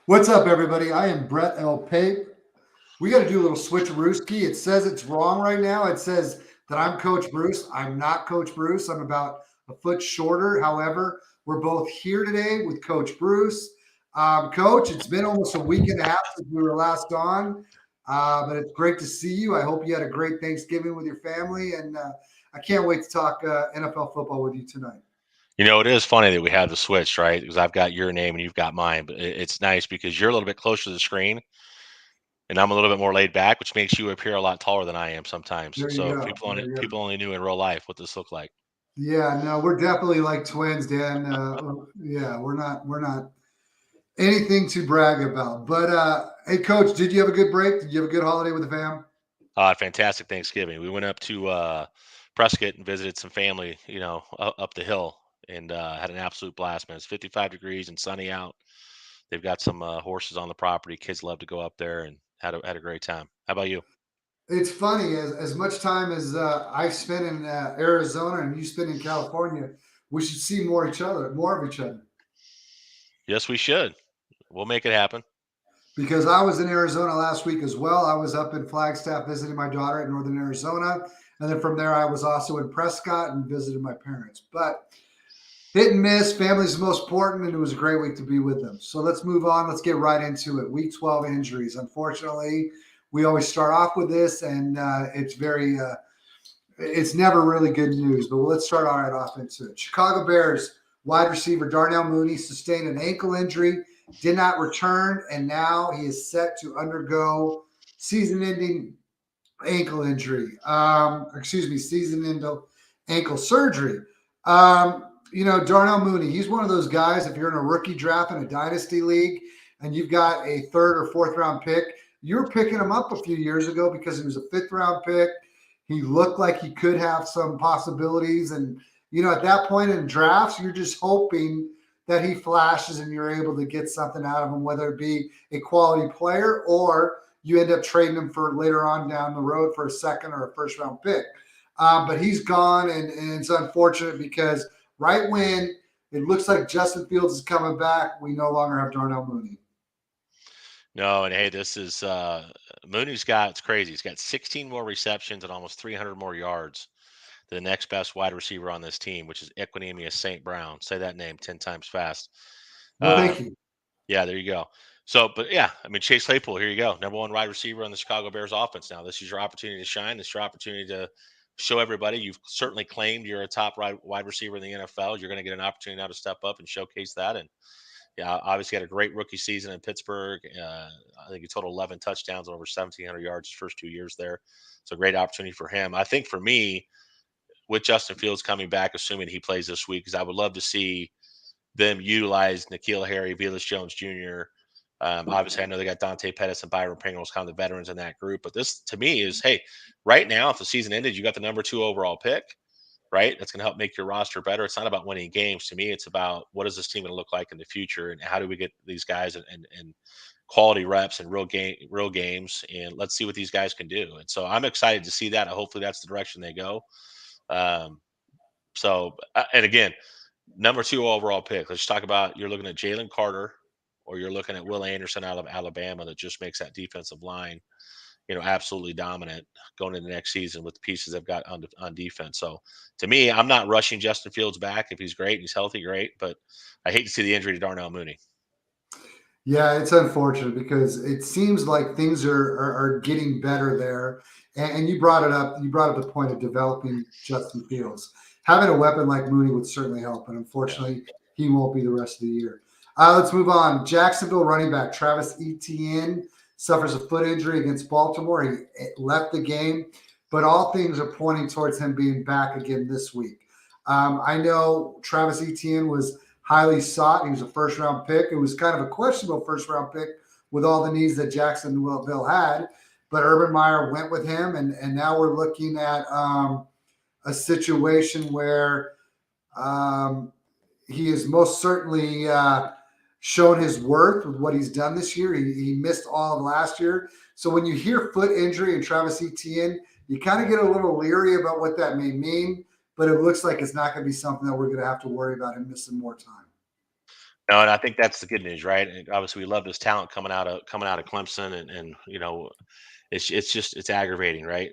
What's up, everybody? I am Brett L. Pape. We got to do a little switcherooski. It says it's wrong right now. It says that I'm Coach Bruce. I'm not Coach Bruce. I'm about a foot shorter. However, we're both here today with Coach Bruce. Coach, it's been almost a week and a half since we were last on, but it's great to see you. I hope you had a great Thanksgiving with your family, and I can't wait to talk NFL football with you tonight. It is funny that we have the switch, right? Because I've got your name and you've got mine, but it's nice because you're a little bit closer to the screen and I'm a little bit more laid back, which makes you appear a lot taller than I am sometimes. There you So if go. people on There it, you go. people only knew in real life what this looked like. Yeah, no, we're definitely like twins, Dan. Yeah, we're not anything to brag about. But hey, Coach, did you have a good break? Did you have a good holiday with the fam? Fantastic Thanksgiving. We went up to Prescott and visited some family, up the hill and had an absolute blast, man. It's 55 degrees and sunny out. They've got some horses on the property. Kids love to go up there and had a great time. How about you? It's funny as much time as I spent in Arizona and you spend in California, we should see more of each other. Yes, we should. We'll make it happen. Because I was in Arizona last week as well. I was up in Flagstaff visiting my daughter in Northern Arizona, and then from there I was also in Prescott and visited my parents. But hit and miss. Family's the most important, and it was a great week to be with them. So let's move on. Let's get right into it. Week 12 injuries. Unfortunately, we always start off with this, and it's never really good news. But let's start right off into it. Chicago Bears wide receiver Darnell Mooney sustained an ankle injury, did not return, and now he is set to undergo season-ending ankle injury. Season-ending ankle surgery. Darnell Mooney, he's one of those guys, if you're in a rookie draft in a dynasty league and you've got a third or fourth round pick, you were picking him up a few years ago because he was a fifth round pick. He looked like he could have some possibilities. And, at that point in drafts, you're just hoping that he flashes and you're able to get something out of him, whether it be a quality player or you end up trading him for later on down the road for a second or a first round pick. But he's gone, and it's unfortunate because right when it looks like Justin Fields is coming back, we no longer have Darnell Mooney. No, and hey, this is Mooney's got it's crazy. He's got 16 more receptions and almost 300 more yards than the next best wide receiver on this team, which is Equinemius St. Brown. Say that name 10 times fast. Well, Uh, thank you. yeah, there you go. So, but yeah, I mean, Chase Claypool, here you go. Number one wide receiver on the Chicago Bears offense now. This is your opportunity to shine. This is your opportunity to show everybody you've certainly claimed you're a top wide receiver in the NFL. You're going to get an opportunity now to step up and showcase that. And yeah, obviously had a great rookie season in Pittsburgh. I think he totaled 11 touchdowns and over 1,700 yards his first 2 years there. So great opportunity for him. I think for me, with Justin Fields coming back, assuming he plays this week, because I would love to see them utilize N'Keal Harry, Velus Jones Jr. Obviously, I know they got Dante Pettis and Byron Pringles, kind of the veterans in that group. But this, to me, is hey, right now, if the season ended, you got the number 2 overall pick, right? That's going to help make your roster better. It's not about winning games. To me, it's about what is this team going to look like in the future, and how do we get these guys and quality reps and real games, and let's see what these guys can do. And so I'm excited to see that. Hopefully, that's the direction they go. Um, and again, number 2 overall pick. Let's talk about you're looking at Jalen Carter or you're looking at Will Anderson out of Alabama that just makes that defensive line, absolutely dominant going into the next season with the pieces they've got on defense. So to me, I'm not rushing Justin Fields back. If he's great and he's healthy, great. But I hate to see the injury to Darnell Mooney. Yeah, it's unfortunate because it seems like things are getting better there. And you brought it up. You brought up the point of developing Justin Fields. Having a weapon like Mooney would certainly help, and Yeah. unfortunately, he won't be the rest of the year. Let's move on. Jacksonville running back Travis Etienne suffers a foot injury against Baltimore. He left the game, but all things are pointing towards him being back again this week. I know Travis Etienne was highly sought. He was a first round pick. It was kind of a questionable first round pick with all the needs that Jacksonville had. But Urban Meyer went with him, and now we're looking at a situation where um, he is most certainly shown his worth with what he's done this year. He missed all of last year. So when you hear foot injury and Travis Etienne, you kind of get a little leery about what that may mean. But it looks like it's not going to be something that we're going to have to worry about him missing more time. No, and I think that's the good news, right? And obviously, we love this talent coming out of Clemson, and it's just it's aggravating, right?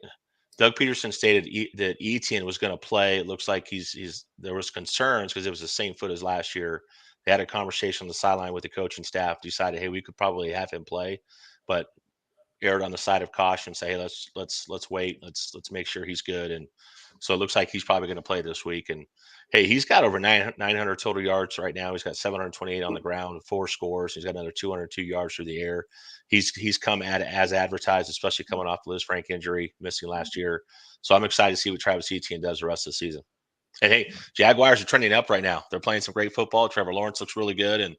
Doug Peterson stated that Etienne was going to play. It looks like he's there was concerns because it was the same foot as last year. They had a conversation on the sideline with the coaching staff, decided, hey, we could probably have him play, but erred on the side of caution, say, hey, let's wait, let's make sure he's good. And so it looks like he's probably going to play this week. And hey, he's got over 900 total yards right now. He's got 728 on the ground, 4 scores. He's got another 202 yards through the air. He's come at it as advertised, especially coming off the Liz Frank injury, missing last year. So I'm excited to see what Travis Etienne does the rest of the season. And hey, Jaguars are trending up right now. They're playing some great football. Trevor Lawrence looks really good, and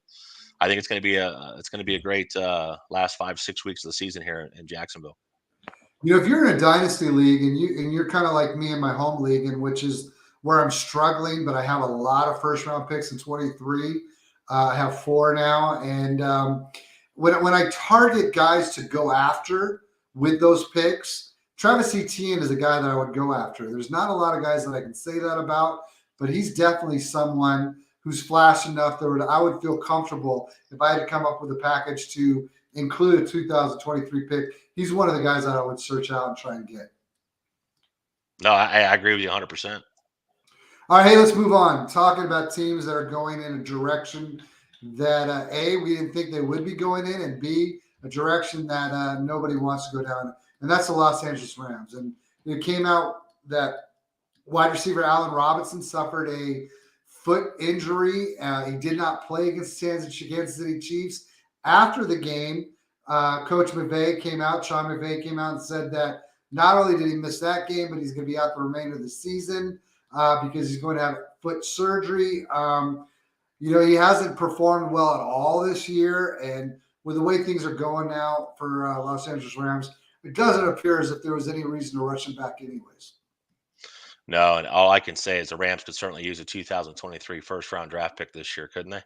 I think it's going to be a great last 5-6 weeks of the season here in Jacksonville. If you're in a dynasty league and you're kind of like me in my home league, and which is where I'm struggling, but I have a lot of first round picks in 23. I have 4 now, and when I target guys to go after with those picks, Travis Etienne is a guy that I would go after. There's not a lot of guys that I can say that about, but he's definitely someone who's flashed enough that I would feel comfortable if I had to come up with a package to include a 2023 pick. He's one of the guys that I would search out and try and get. No, I agree with you 100%. All right, hey, let's move on. Talking about teams that are going in a direction that A, we didn't think they would be going in, and B, a direction that nobody wants to go down, and that's the Los Angeles Rams. And it came out that wide receiver Allen Robinson suffered a foot injury. He did not play against the Kansas City Chiefs. After the game, Coach Sean McVay came out and said that not only did he miss that game, but he's going to be out the remainder of the season because he's going to have foot surgery. He hasn't performed well at all this year. And with the way things are going now for Los Angeles Rams, it doesn't appear as if there was any reason to rush him back anyways. No, and all I can say is the Rams could certainly use a 2023 first round draft pick this year, couldn't they?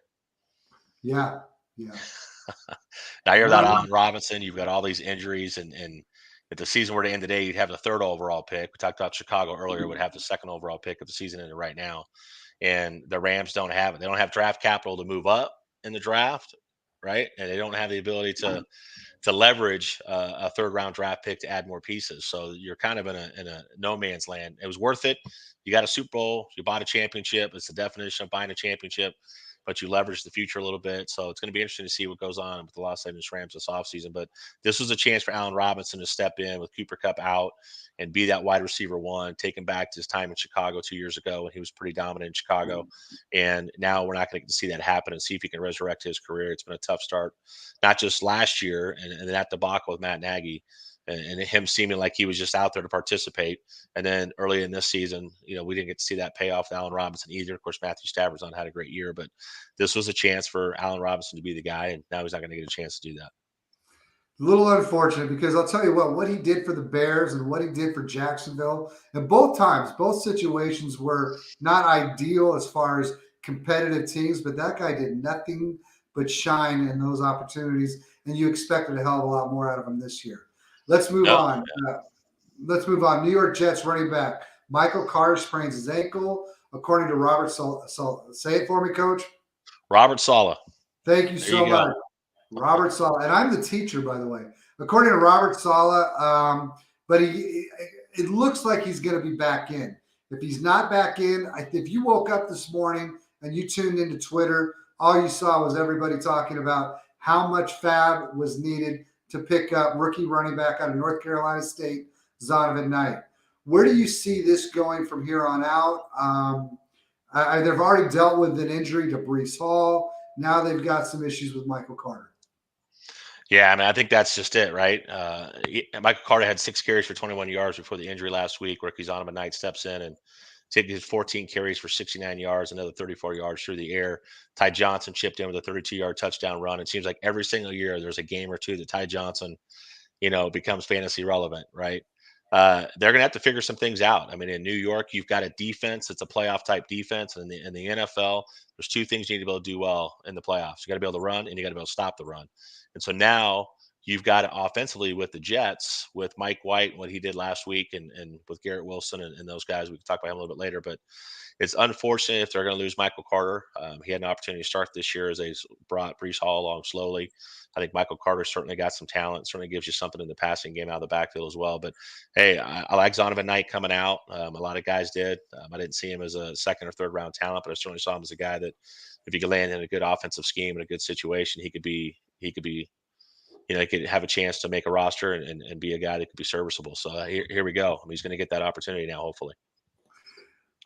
Yeah. Yeah. Now you're without Well, Allen Robinson. You've got all these injuries, and if the season were to end today, you'd have the third overall pick. We talked about Chicago earlier; would have the second overall pick if the season ended right now. And the Rams don't have it. They don't have draft capital to move up in the draft, right? And they don't have the ability to leverage a third round draft pick to add more pieces. So you're kind of in a no man's land. It was worth it. You got a Super Bowl. You bought a championship. It's the definition of buying a championship, but you leverage the future a little bit. So it's going to be interesting to see what goes on with the Los Angeles Rams this offseason. But this was a chance for Allen Robinson to step in with Cooper Kupp out and be that wide receiver one, taking back to his time in Chicago 2 years ago when he was pretty dominant in Chicago. And now we're not going to get to see that happen and see if he can resurrect his career. It's been a tough start, not just last year and that debacle with Matt Nagy and him seeming like he was just out there to participate. And then early in this season, we didn't get to see that payoff with Allen Robinson either. Of course, Matthew Stafford's had a great year, but this was a chance for Allen Robinson to be the guy, and now he's not going to get a chance to do that. A little unfortunate because I'll tell you what he did for the Bears and what he did for Jacksonville, and both times, both situations were not ideal as far as competitive teams, but that guy did nothing but shine in those opportunities, and you expected a hell of a lot more out of him this year. Let's move No, on. New York Jets running back Michael Carter sprains his ankle, according to Robert say it for me, Coach. Robert Saleh. Thank you so much. Robert Saleh, and I'm the teacher, by the way. According to Robert Saleh, but it looks like he's going to be back in. If he's not back in, if you woke up this morning and you tuned into Twitter, all you saw was everybody talking about how much fab was needed to pick up rookie running back out of North Carolina State, Zonovan Knight. Where do you see this going from here on out? They've already dealt with an injury to Breece Hall. Now they've got some issues with Michael Carter. Yeah, I mean, I think that's just it, right? Michael Carter had 6 carries for 21 yards before the injury last week. Rookie Zonovan Knight steps in and takes his 14 carries for 69 yards, another 34 yards through the air. Ty Johnson chipped in with a 32-yard touchdown run. It seems like every single year there's a game or two that Ty Johnson, becomes fantasy relevant, right? They're going to have to figure some things out. I mean, in New York, you've got a defense. It's a playoff type defense. And in the NFL, there's 2 things you need to be able to do well in the playoffs. You got to be able to run and you got to be able to stop the run. And so now you've got it offensively with the Jets, with Mike White and what he did last week, and with Garrett Wilson and those guys. We can talk about him a little bit later, but it's unfortunate if they're going to lose Michael Carter. He had an opportunity to start this year as they brought Brees Hall along slowly. I think Michael Carter certainly got some talent, certainly gives you something in the passing game out of the backfield as well. But hey, I like Zonovan Knight coming out. A lot of guys did. I didn't see him as a second or third round talent, but I certainly saw him as a guy that if he could land in a good offensive scheme and a good situation, he could be, he could have a chance to make a roster and be a guy that could be serviceable. So here we go. I mean, he's going to get that opportunity now, hopefully.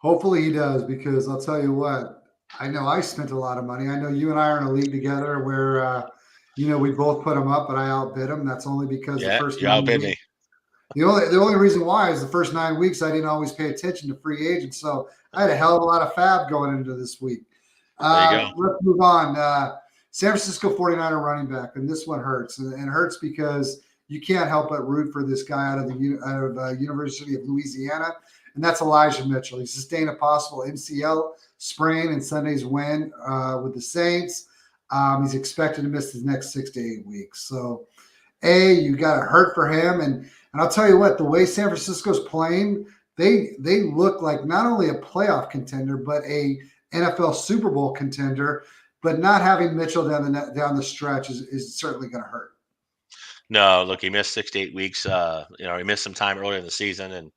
Hopefully he does, because I'll tell you what, I know I spent a lot of money. I know you and I are in a league together where, we both put him up, but I outbid him. That's only because the Yeah, first you 9 outbid weeks, me. the only reason why is the first 9 weeks I didn't always pay attention to free agents, so I had a hell of a lot of fab going into this week. There you go. Let's move on. San Francisco 49er running back, and this one hurts, and it hurts because you can't help but root for this guy out of the University of Louisiana, and that's Elijah Mitchell. He sustained a possible MCL sprain in Sunday's win with the Saints. He's expected to miss his next 6 to 8 weeks. So, you got to hurt for him, and I'll tell you what, the way San Francisco's playing, they look like not only a playoff contender but a NFL Super Bowl contender. But not having Mitchell down the stretch is certainly going to hurt. No, look, he missed 6 to 8 weeks. He missed some time earlier in the season, and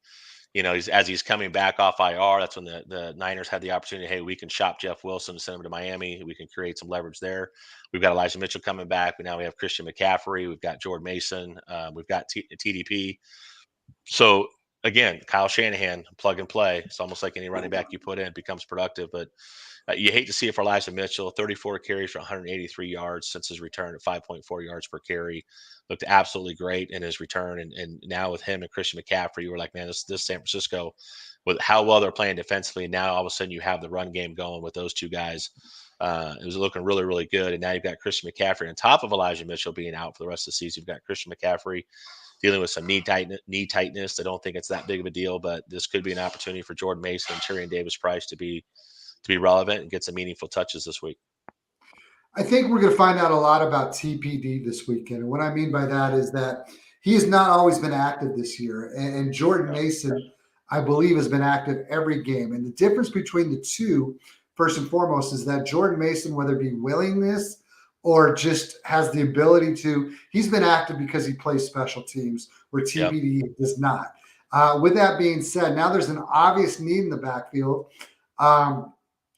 he's coming back off IR. That's when the Niners had the opportunity. Hey, we can shop Jeff Wilson, send him to Miami. We can create some leverage there. We've got Elijah Mitchell coming back. Now we have Christian McCaffrey. We've got Jordan Mason. We've got TDP. So again, Kyle Shanahan, plug and play. It's almost like any running back you put in becomes productive. But you hate to see it for Elijah Mitchell. 34 carries for 183 yards since his return at 5.4 yards per carry. Looked absolutely great in his return. And now with him and Christian McCaffrey, you were like, man, this San Francisco, with how well they're playing defensively, now all of a sudden you have the run game going with those two guys. It was looking really, really good. And now you've got Christian McCaffrey on top of Elijah Mitchell being out for the rest of the season. You've got Christian McCaffrey dealing with some knee tightness. I don't think it's that big of a deal, but this could be an opportunity for Jordan Mason and Tyrion Davis-Price to be relevant and get some meaningful touches this week. I think we're going to find out a lot about TPD this weekend. And what I mean by that is that he has not always been active this year. And Jordan Mason, I believe, has been active every game. And the difference between the two, first and foremost, is that Jordan Mason, whether it be willingness or just has the ability to, he's been active because he plays special teams, where TPD does not. With that being said, now there's an obvious need in the backfield.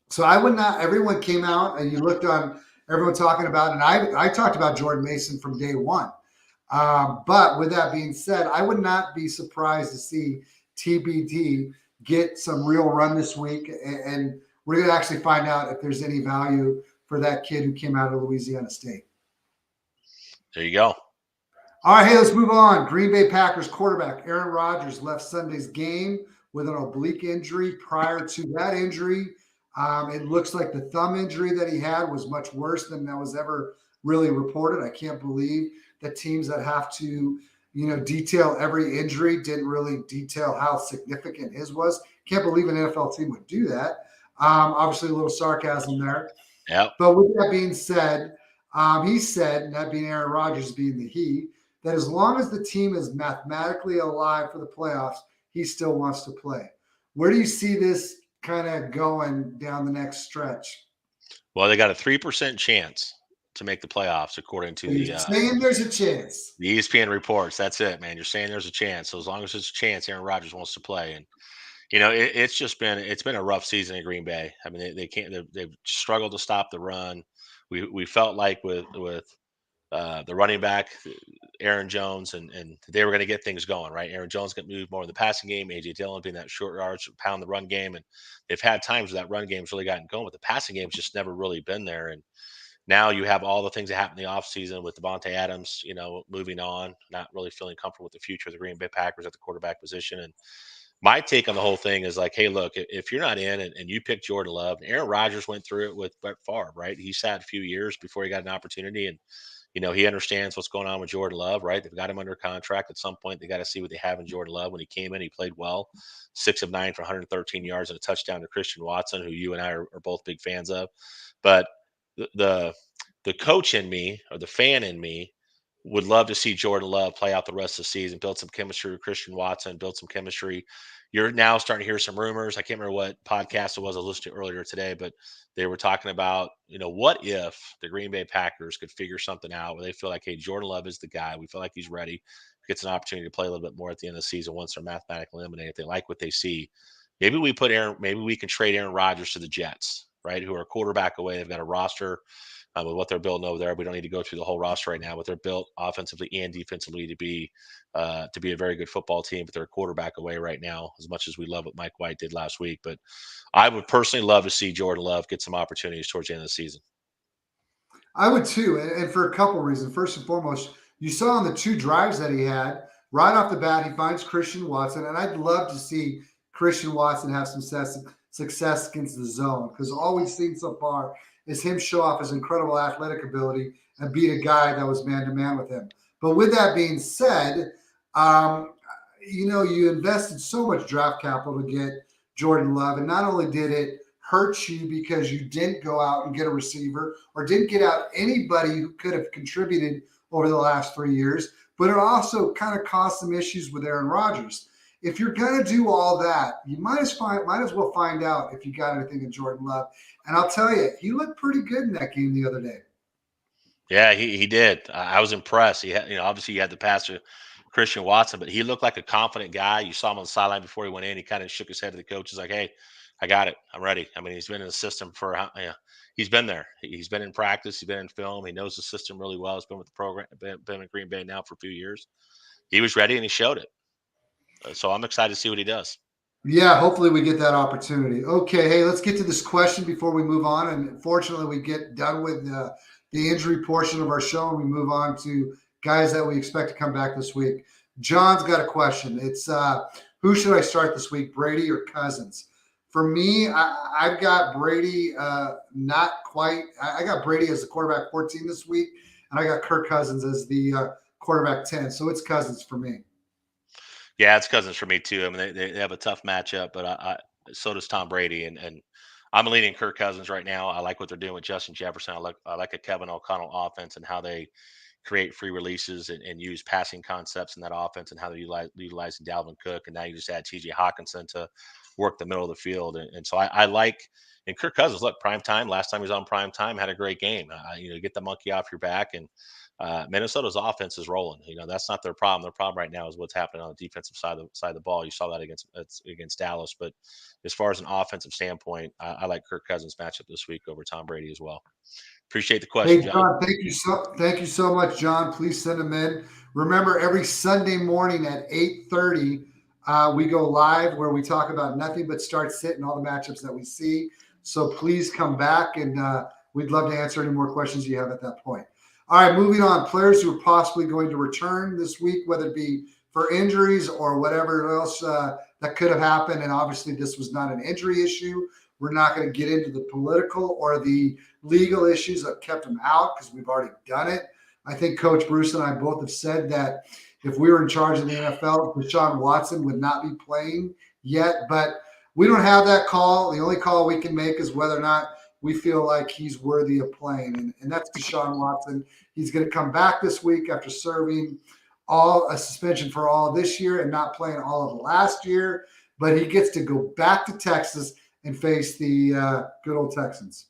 So I would not, everyone came out and you looked on everyone talking about, and I talked about Jordan Mason from day one. But with that being said, I would not be surprised to see TBD get some real run this week. And we're going to actually find out if there's any value for that kid who came out of Louisiana State. There you go. All right, hey, let's move on. Green Bay Packers quarterback Aaron Rodgers left Sunday's game with an oblique injury. Prior to that injury, it looks like the thumb injury that he had was much worse than that was ever really reported. I can't believe that teams that have to, detail every injury didn't really detail how significant his was. Can't believe an NFL team would do that. Obviously, a little sarcasm there. Yep. But with that being said, he said, and that being Aaron Rodgers being the he, that as long as the team is mathematically alive for the playoffs, he still wants to play. Where do you see this kind of going down the next stretch? Well, they got a 3% chance to make the playoffs, according to You're saying there's a chance. The ESPN reports. That's it, man. You're saying there's a chance. So as long as there's a chance, Aaron Rodgers wants to play. And it's been a rough season in Green Bay. I mean, they can't. They've struggled to stop the run. We felt like with the running back, Aaron Jones, and they were going to get things going, right? Aaron Jones got moved more in the passing game. AJ Dillon being that short yards, pound the run game, and they've had times where that run game's really gotten going, but the passing game's just never really been there. And now you have all the things that happened in the offseason with Devontae Adams, moving on, not really feeling comfortable with the future of the Green Bay Packers at the quarterback position. And my take on the whole thing is like, hey, look, if you're not in and you pick Jordan Love, Aaron Rodgers went through it with Brett Favre, right? He sat a few years before he got an opportunity, and he understands what's going on with Jordan Love, right? They've got him under contract. At some point, they got to see what they have in Jordan Love. When he came in, he played well, 6 of 9 for 113 yards and a touchdown to Christian Watson, who you and I are both big fans of. But the coach in me, or the fan in me, Would love to see Jordan Love play out the rest of the season, build some chemistry with Christian Watson, build some chemistry. You're now starting to hear some rumors. I can't remember what podcast it was I was listening to earlier today, but they were talking about, what if the Green Bay Packers could figure something out where they feel like, hey, Jordan Love is the guy. We feel like he's ready. Gets an opportunity to play a little bit more at the end of the season once they're mathematically eliminated. If they like what they see, maybe we can trade Aaron Rodgers to the Jets, right? Who are a quarterback away. They've got a roster with what they're building over there. We don't need to go through the whole roster right now, but they're built offensively and defensively to be a very good football team. But they're a quarterback away right now, as much as we love what Mike White did last week. But I would personally love to see Jordan Love get some opportunities towards the end of the season. I would too, and for a couple of reasons. First and foremost, you saw on the two drives that he had, right off the bat, he finds Christian Watson, and I'd love to see Christian Watson have some success against the zone because all we've seen so far is him show off his incredible athletic ability and beat a guy that was man to man with him. But with that being said, um, you invested so much draft capital to get Jordan Love, and not only did it hurt you because you didn't go out and get a receiver or didn't get out anybody who could have contributed over the last 3 years, but it also kind of caused some issues with Aaron Rodgers. If you're going to do all that, you might as well find out if you got anything in Jordan Love. And I'll tell you, he looked pretty good in that game the other day. Yeah, he did. I was impressed. He had, obviously he had the pass to Christian Watson, but he looked like a confident guy. You saw him on the sideline before he went in. He kind of shook his head to the coach. He's like, "Hey, I got it. I'm ready." I mean, he's been in the system he's been there. He's been in practice. He's been in film. He knows the system really well. He's been with the program. Been in Green Bay now for a few years. He was ready and he showed it. So I'm excited to see what he does. Yeah, hopefully we get that opportunity. Okay, hey, let's get to this question before we move on. And fortunately, we get done with the injury portion of our show and we move on to guys that we expect to come back this week. John's got a question. It's who should I start this week, Brady or Cousins? For me, I've got Brady not quite. I got Brady as the quarterback 14 this week, and I got Kirk Cousins as the quarterback 10. So it's Cousins for me. Yeah, it's Cousins for me too. I mean, they have a tough matchup, but so does Tom Brady, and I'm leaning Kirk Cousins right now. I like what they're doing with Justin Jefferson. I like a Kevin O'Connell offense and how they create free releases and use passing concepts in that offense and how they're utilizing Dalvin Cook, and now you just add T.J. Hawkinson to work the middle of the field, and so I like. And Kirk Cousins, look, prime time. Last time he was on prime time, had a great game. Get the monkey off your back, and Minnesota's offense is rolling. That's not their problem. Their problem right now is what's happening on the defensive side of the ball. You saw that against Dallas. But as far as an offensive standpoint, I like Kirk Cousins matchup this week over Tom Brady as well. Appreciate the question, Hey John. John, thank you so much, John. Please send them in. Remember, every Sunday morning at 8:30, we go live where we talk about nothing but start sit and all the matchups that we see. So please come back, and we'd love to answer any more questions you have at that point. All right, moving on. Players who are possibly going to return this week, whether it be for injuries or whatever else that could have happened. And obviously, this was not an injury issue. We're not going to get into the political or the legal issues that kept him out because we've already done it. I think Coach Bruce and I both have said that if we were in charge of the NFL, Deshaun Watson would not be playing yet. But we don't have that call. The only call we can make is whether or not we feel like he's worthy of playing. And that's Deshaun Watson. He's going to come back this week after serving all a suspension for all of this year and not playing all of last year. But he gets to go back to Texas and face the good old Texans.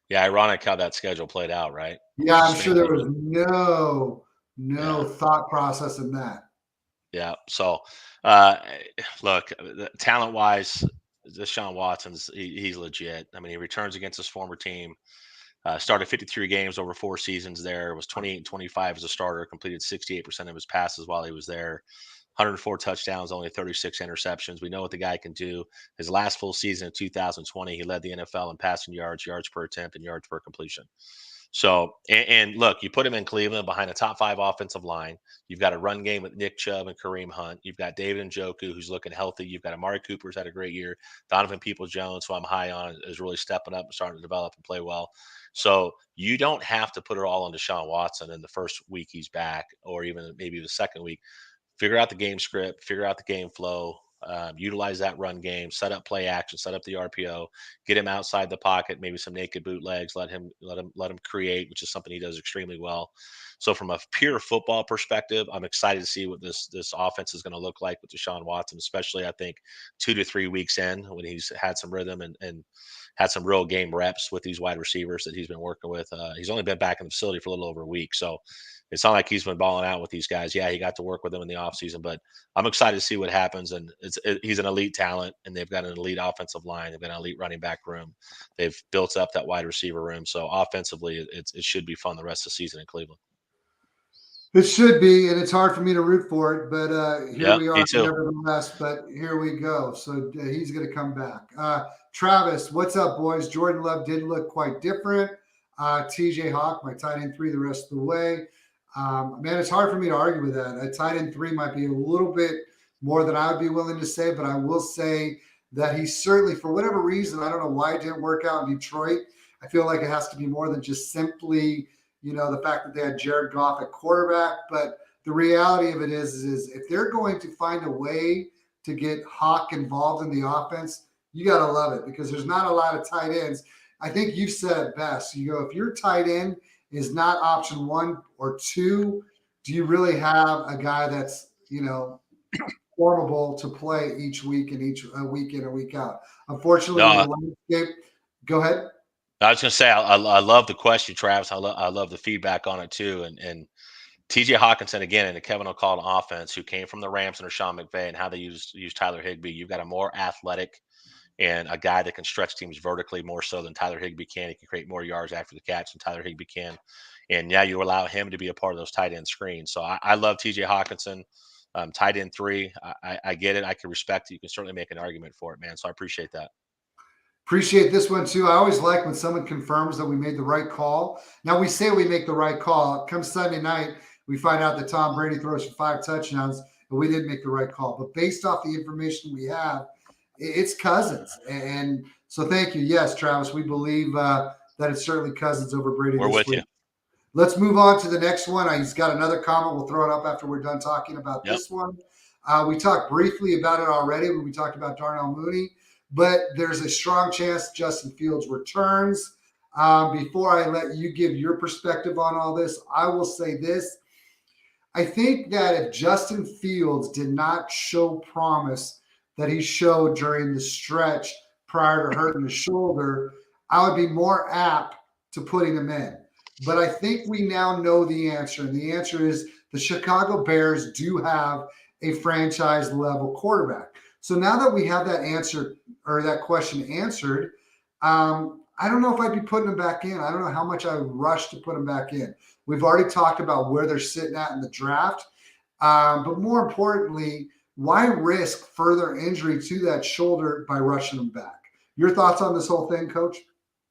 Yeah, ironic how that schedule played out, right? Yeah, I'm sure Strange. there was no Yeah, thought process in that. yeah. So, uh, look, talent wise, Deshaun Watson's he's legit. I mean, he returns against his former team. Started 53 games over 4 seasons there. Was 28 and 25 as a starter. Completed 68% of his passes while he was there. 104 touchdowns, only 36 interceptions. We know what the guy can do. His last full season in 2020, he led the NFL in passing yards, yards per attempt, and yards per completion. So, and look, you put him in Cleveland behind a top 5 offensive line. You've got a run game with Nick Chubb and Kareem Hunt. You've got David Njoku, who's looking healthy. You've got Amari Cooper, who's had a great year. Donovan Peoples-Jones, who I'm high on, is really stepping up and starting to develop and play well. So you don't have to put it all on Deshaun Watson in the first week he's back, or even maybe the second week. Figure out the game script, figure out the game flow. Utilize that run game, set up play action, set up the RPO, get him outside the pocket, maybe some naked bootlegs, let him create, which is something he does extremely well. So from a pure football perspective, I'm excited to see what this offense is going to look like with Deshaun Watson, especially I think 2 to 3 weeks in when he's had some rhythm and had some real game reps with these wide receivers that he's been working with. He's only been back in the facility for a little over a week, so it's not like he's been balling out with these guys. Yeah, he got to work with them in the offseason, but I'm excited to see what happens. And he's an elite talent, and they've got an elite offensive line. They've got an elite running back room. They've built up that wide receiver room. So offensively, it should be fun the rest of the season in Cleveland. It should be, and it's hard for me to root for it, but here Yeah, we are me too. nevertheless. But here we go. So he's going to come back. Travis, what's up, boys? Jordan Love did look quite different. TJ Hawk, my tight end 3 the rest of the way. Man, it's hard for me to argue with that. A tight end 3 might be a little bit more than I would be willing to say, but I will say that he certainly, for whatever reason, I don't know why it didn't work out in Detroit. I feel like it has to be more than just simply the fact that they had Jared Goff at quarterback. But the reality of it is if they're going to find a way to get Hawk involved in the offense, you got to love it because there's not a lot of tight ends. I think you've said it best. You go, if your tight end is not option 1 or 2, do you really have a guy that's, formable to play each week and each week in and week out? Unfortunately, with No, the landscape, go ahead. I was going to say I love the question, Travis. I love the feedback on it too. And TJ Hawkinson again in the Kevin O'Connell offense, who came from the Rams under Sean McVay, and how they use Tyler Higbee. You've got a more athletic and a guy that can stretch teams vertically more so than Tyler Higbee can. He can create more yards after the catch than Tyler Higbee can. And now you allow him to be a part of those tight end screens. So I love TJ Hawkinson, tight end 3. I get it. I can respect it. You can certainly make an argument for it, man. So I appreciate that. Appreciate this one too. I always like when someone confirms that we made the right call. Now we say we make the right call. Come Sunday night, we find out that Tom Brady throws for 5 touchdowns and we didn't make the right call. But based off the information we have, it's Cousins. And so thank you. Yes, Travis, we believe that it's certainly Cousins over Brady We're this with you. week. Let's move on to the next one. He's got another comment. We'll throw it up after we're done talking about Yep. this one. We talked briefly about it already when we talked about Darnell Mooney, but there's a strong chance Justin Fields returns. Before I let you give your perspective on all this, I will say this. I think that if Justin Fields did not show promise that he showed during the stretch prior to hurting his shoulder, I would be more apt to putting him in. But I think we now know the answer. And the answer is the Chicago Bears do have a franchise level quarterback. So now that we have that answer or that question answered, I don't know if I'd be putting him back in. I don't know how much I would rush to put him back in. We've already talked about where they're sitting at in the draft. But more importantly, why risk further injury to that shoulder by rushing him back? Your thoughts on this whole thing, Coach?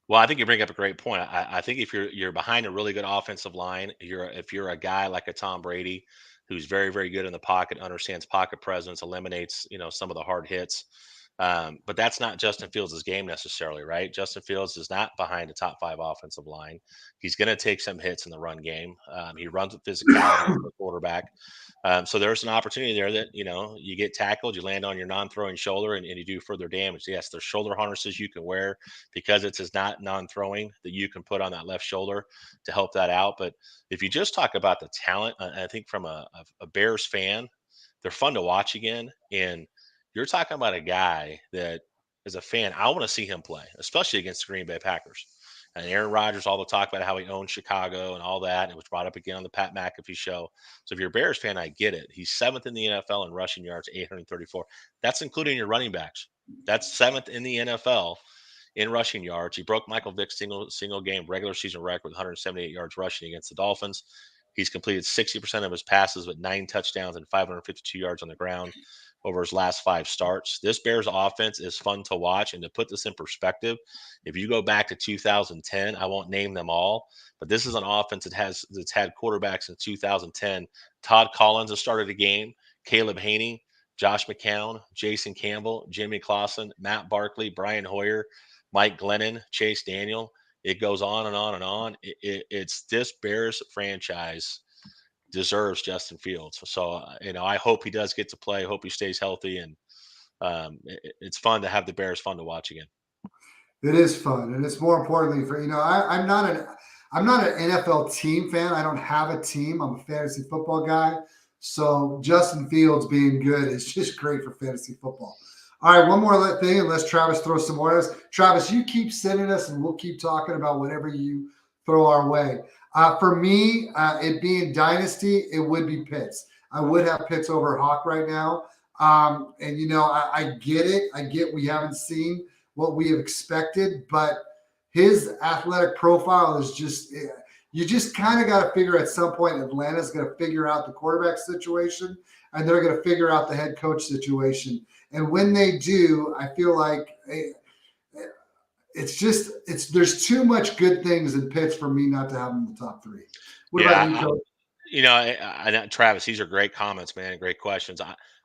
Well, I think you bring up a great point. I think if you're behind a really good offensive line, if you're a guy like a Tom Brady, who's very very good in the pocket, understands pocket presence, eliminates some of the hard hits. But that's not Justin Fields' game necessarily, right? Justin Fields is not behind a top 5 offensive line. He's going to take some hits in the run game. He runs with physicality for a quarterback. So there's an opportunity there that you get tackled, you land on your non-throwing shoulder, and you do further damage. Yes, there's shoulder harnesses you can wear because it's not non-throwing that you can put on that left shoulder to help that out. But if you just talk about the talent, I think from a Bears fan, they're fun to watch again. And you're talking about a guy that, as a fan, I want to see him play, especially against the Green Bay Packers. And Aaron Rodgers, all the talk about how he owns Chicago and all that. And it was brought up again on the Pat McAfee show. So if you're a Bears fan, I get it. He's 7th in the NFL in rushing yards, 834. That's including your running backs. That's 7th in the NFL in rushing yards. He broke Michael Vick's single game regular season record with 178 yards rushing against the Dolphins. He's completed 60% of his passes with 9 touchdowns and 552 yards on the ground over his last 5 starts. This Bears offense is fun to watch. And to put this in perspective, if you go back to 2010, I won't name them all, but this is an offense that's had quarterbacks in 2010. Todd Collins has started a game, Caleb Haney, Josh McCown, Jason Campbell, Jimmy Clausen, Matt Barkley, Brian Hoyer, Mike Glennon, Chase Daniel. It goes on and on and on. It's this Bears franchise deserves Justin Fields. So, I hope he does get to play. I hope he stays healthy. And It's fun to have the Bears, fun to watch again. It is fun, and it's more importantly for I'm not an NFL team fan. I don't have a team. I'm a fantasy football guy. So Justin Fields being good is just great for fantasy football. All right, one more thing, unless Travis throws some more at us. Travis, you keep sending us, and we'll keep talking about whatever you throw our way. For me, it being dynasty, it would be Pitts. I would have Pitts over Hawk right now. And I get it. I get we haven't seen what we have expected, but his athletic profile is just, you just kind of got to figure at some point Atlanta's going to figure out the quarterback situation, and they're going to figure out the head coach situation. And when they do, I feel like there's too much good things in Pitts for me not to have him in the top three. What about you, Coach? Travis, these are great comments, man. Great questions.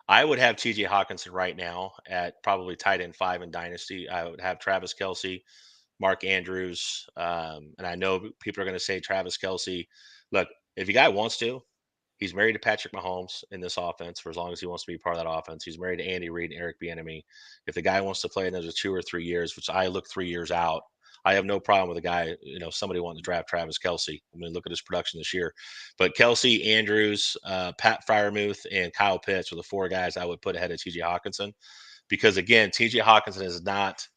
I would have TJ Hawkinson right now at probably tight end 5 in Dynasty. I would have Travis Kelce, Mark Andrews. And I know people are going to say Travis Kelce. Look, if a guy wants to, he's married to Patrick Mahomes in this offense for as long as he wants to be part of that offense. He's married to Andy Reid and Eric Bieniemy. If the guy wants to play another 2 or 3 years, which I look 3 years out, I have no problem with a guy, somebody wanting to draft Travis Kelce. I mean, look at his production this year. But Kelce, Andrews, Pat Fryermuth, and Kyle Pitts are the 4 guys I would put ahead of TJ Hawkinson. Because, again, TJ Hawkinson is not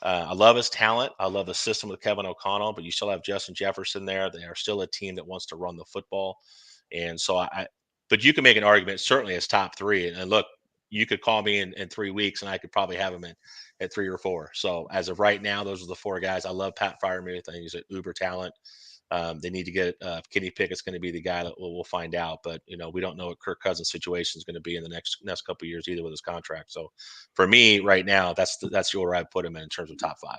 I love his talent. I love the system with Kevin O'Connell, but you still have Justin Jefferson there. They are still a team that wants to run the football. And so but you can make an argument certainly as top 3. And look, you could call me in 3 weeks and I could probably have him at 3 or 4. So as of right now, those are the 4 guys. I love Pat Fryermuth. I think he's an uber talent. They need to get Kenny Pickett's going to be the guy that we'll find out. But we don't know what Kirk Cousins' situation is going to be in the next couple of years either with his contract. So for me right now, that's the order I put him in terms of top 5.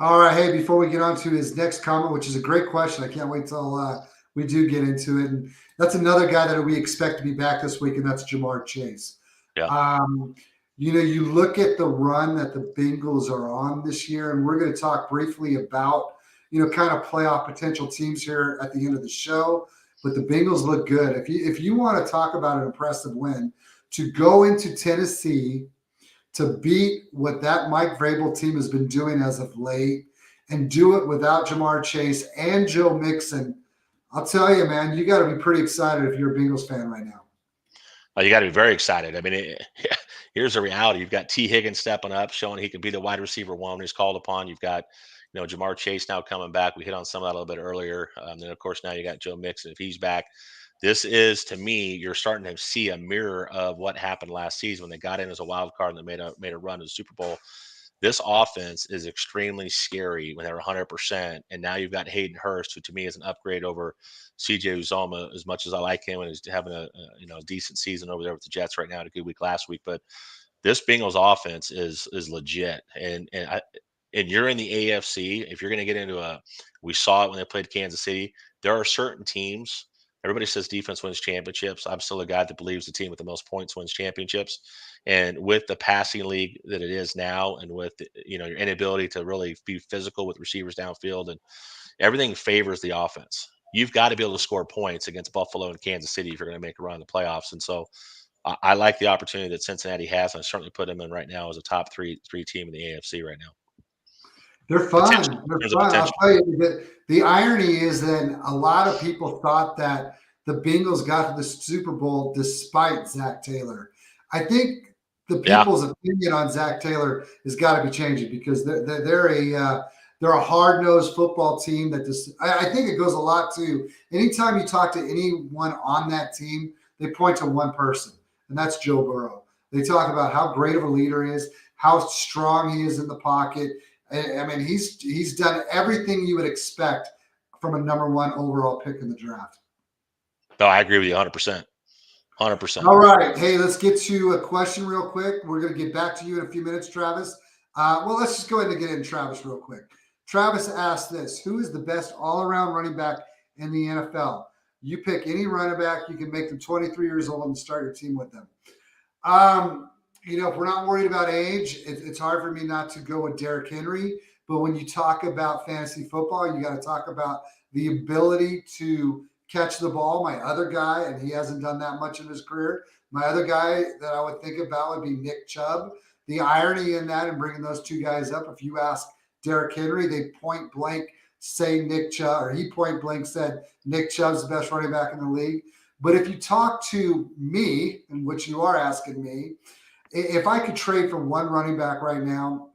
All right. Hey, before we get on to his next comment, which is a great question, I can't wait till we do get into it. And that's another guy that we expect to be back this week, and that's Jamar Chase. Yeah. You look at the run that the Bengals are on this year, and we're going to talk briefly about kind of playoff potential teams here at the end of the show. But the Bengals look good. If you want to talk about an impressive win, to go into Tennessee to beat what that Mike Vrabel team has been doing as of late, and do it without Jamar Chase and Joe Mixon, I'll tell you, man, you got to be pretty excited if you're a Bengals fan right now. You got to be very excited. I mean, here's the reality. You've got T. Higgins stepping up, showing he can be the wide receiver 1 when he's called upon. You've got Jamar Chase now coming back. We hit on some of that a little bit earlier. Then, of course, now you got Joe Mixon if he's back. This is, to me, you're starting to see a mirror of what happened last season when they got in as a wild card and they made a run to the Super Bowl. This offense is extremely scary when they're 100%. And now you've got Hayden Hurst, who to me is an upgrade over CJ Uzomah, as much as I like him and he's having a decent season over there with the Jets right now, had a good week last week. But this Bengals offense is legit. And you're in the AFC. If you're going to get into we saw it when they played Kansas City, there are certain teams. Everybody says defense wins championships. I'm still a guy that believes the team with the most points wins championships. And with the passing league that it is now, and with your inability to really be physical with receivers downfield, and everything favors the offense. You've got to be able to score points against Buffalo and Kansas City if you're going to make a run in the playoffs. And so I like the opportunity that Cincinnati has. And I certainly put them in right now as a top three team in the AFC right now. They're fun. They're fun. I'll tell you, the irony is that a lot of people thought that the Bengals got to the Super Bowl despite Zach Taylor. I think the people's opinion on Zach Taylor has got to be changing, because they're a hard-nosed football team that I think it goes a lot to anytime you talk to anyone on that team, they point to one person, and that's Joe Burrow. They talk about how great of a leader he is, how strong he is in the pocket. I mean, he's done everything you would expect from a number 1 overall pick in the draft. No, I agree with you 100%. 100%. All right. Hey, let's get to a question real quick. We're going to get back to you in a few minutes, Travis. Well, let's just go ahead and get into Travis real quick. Travis asked this: who is the best all-around running back in the NFL? You pick any running back. You can make them 23 years old and start your team with them. If we're not worried about age, it's hard for me not to go with Derrick Henry. But when you talk about fantasy football, you got to talk about the ability to catch the ball. My other guy, and he hasn't done that much in his career, My other guy that I would think about would be Nick Chubb. The irony in that and bringing those two guys up, if you ask Derrick Henry, they point blank say Nick Chubb, or he point blank said Nick Chubb's the best running back in the league. But if you talk to me, and which you are asking me, if I could trade for one running back right now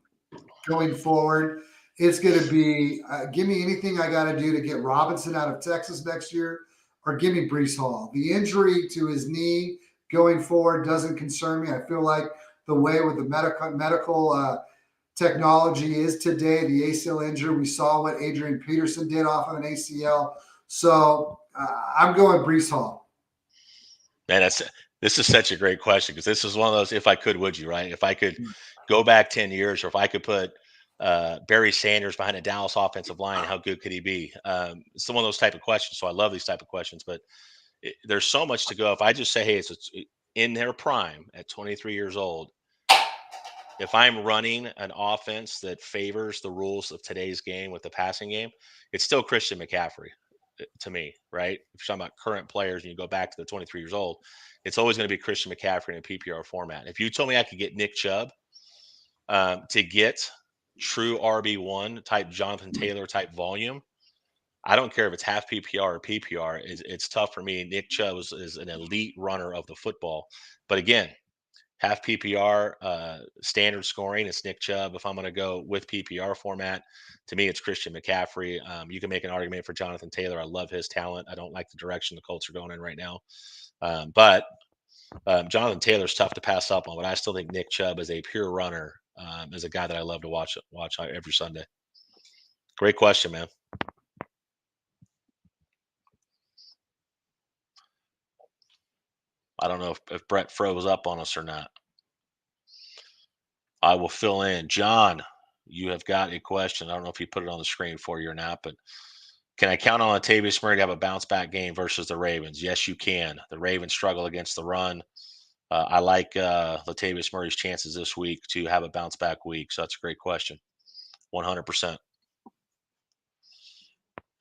going forward, it's going to be give me anything I got to do to get Robinson out of Texas next year, or give me Brees Hall. The injury to his knee going forward doesn't concern me. I feel like the way with the medical technology is today, the ACL injury, we saw what Adrian Peterson did off of an ACL. So I'm going Brees Hall. Man, this is such a great question, because this is one of those if I could, would you, right? If I could go back 10 years, or if I could put Barry Sanders behind a Dallas offensive line, how good could he be? It's one of those type of questions. So I love these type of questions, but there's so much to go. If I just say, hey, it's in their prime at 23 years old, if I'm running an offense that favors the rules of today's game with the passing game, it's still Christian McCaffrey to me, right? If you're talking about current players and you go back to the 23 years old, it's always going to be Christian McCaffrey in a PPR format. If you told me I could get Nick Chubb to get true RB1 type Jonathan Taylor type volume, I don't care if it's half PPR or PPR. It's tough for me. Nick Chubb is an elite runner of the football. But again, half PPR, standard scoring, it's Nick Chubb. If I'm going to go with PPR format, to me, it's Christian McCaffrey. You can make an argument for Jonathan Taylor. I love his talent. I don't like the direction the Colts are going in right now. But Jonathan Taylor's tough to pass up on, but I still think Nick Chubb is a pure runner, is a guy that I love to watch every Sunday. Great question, man. I don't know if Brett froze up on us or not. I will fill in. John, you have got a question. I don't know if he put it on the screen for you or not, but can I count on Latavius Murray to have a bounce back game versus the Ravens? Yes, you can. The Ravens struggle against the run. I like Latavius Murray's chances this week to have a bounce back week. So that's a great question. 100%.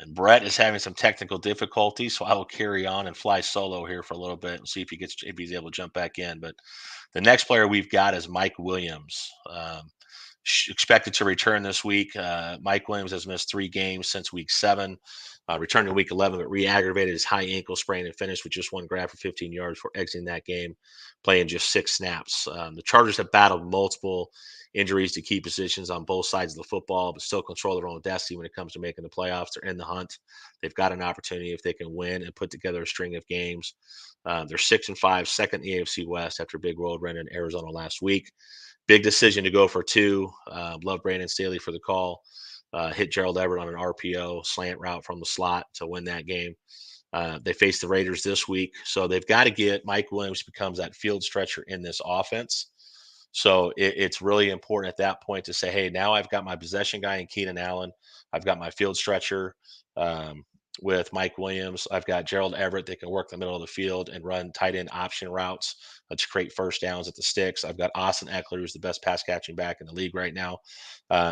And Brett is having some technical difficulties, so I will carry on and fly solo here for a little bit and see if he's able to jump back in. But the next player we've got is Mike Williams. Expected to return this week. Mike Williams has missed 3 games since week 7. Returned in week 11, but re-aggravated his high ankle sprain and finished with just 1 grab for 15 yards for exiting that game, playing just 6 snaps. The Chargers have battled multiple injuries to key positions on both sides of the football, but still control their own destiny when it comes to making the playoffs. They're in the hunt. They've got an opportunity if they can win and put together a string of games. They're 6-5, second in the AFC West after big road win in Arizona last week. Big decision to go for 2. Love Brandon Staley for the call. Hit Gerald Everett on an RPO slant route from the slot to win that game. They face the Raiders this week, so they've got to get Mike Williams becomes that field stretcher in this offense. So it's really important at that point to say, hey, now I've got my possession guy in Keenan Allen. I've got my field stretcher with Mike Williams. I've got Gerald Everett that can work the middle of the field and run tight end option routes to create first downs at the sticks. I've got Austin Eckler, who's the best pass catching back in the league right now.